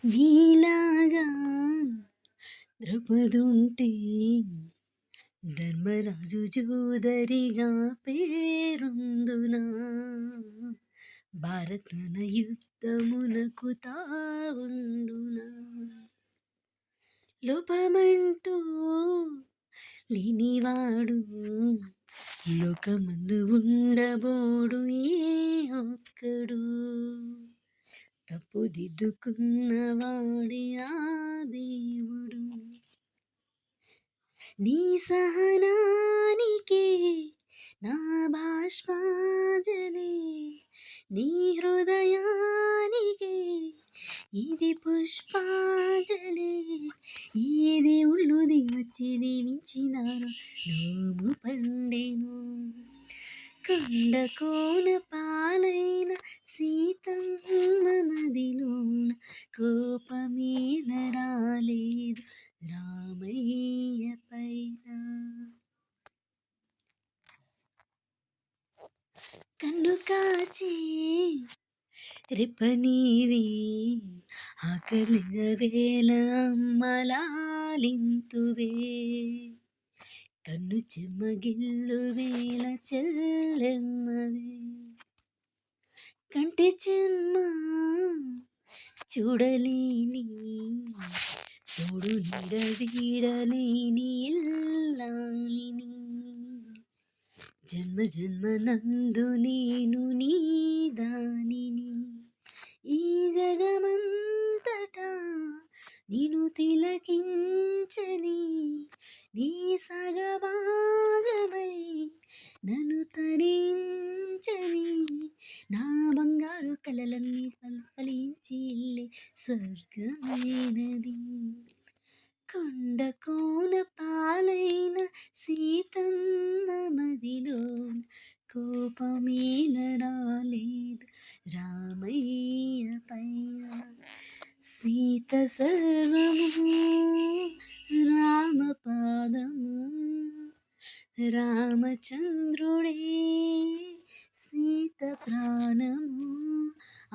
నీలాగా ద్రౌపదుంటే ధర్మరాజు జోదరిగా పేరొందునా భారతన యుద్ధమునకు తావుండునా లోపమంటూ లేనివాడు లోకమందు ఉండబోడు ఏ ఒక్కడు తప్పుదిద్దుకున్నవాడే ఆ దేవుడు నీ సహనానికే నా బాష్పాంజలి నీ హృదయానికే ఇది పుష్పాంజలి ఈ దేవుళ్ళు దిగొచ్చి దీవించినారు నోము పండెను కొండ కోన పాలైన సీతమ్మ మదిలోన కోపమేల రాలేదు రామయ్య పైన కన్ను కాచి రిపనీవి ఆకలిన వేల అమ్మలాలింతువే కన్ను చెమ్మగిల్లు వేల చెల్లెమ్మవే కంటి చెమ్మ చూడలేని తోడు నీడ వీడలేని ఇల్లాలిని జన్మ జన్మ నందు నేను నీ దానిని ఈ జగమంతటా నిన్ను తిలకించని నీ సగభాగమై నన్ను తరించని నా బంగారు కలలన్నీ ఫలించి ఇల్లే స్వర్గమైనది కొండ కోన పాలైన సీతమ్మ మదిలో కోపమేల రాలేదు రామయ్య పైన సీత సర్వము రామ పాదము రామచంద్రుడే సీత ప్రాణము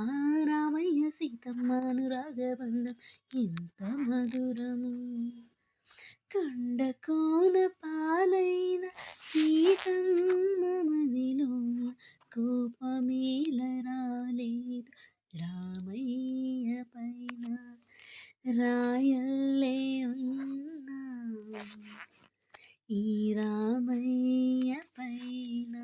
ఆ రామయ్య సీతమ్మ అనురాగబంధం ఎంత మధురము కొండ కోన పాలైన సీతమ్మ మదిలో కోపమేల రాలేదు రామయ్య పైన రాయల్లే ఉన్నా ఈ రామయ్య పైన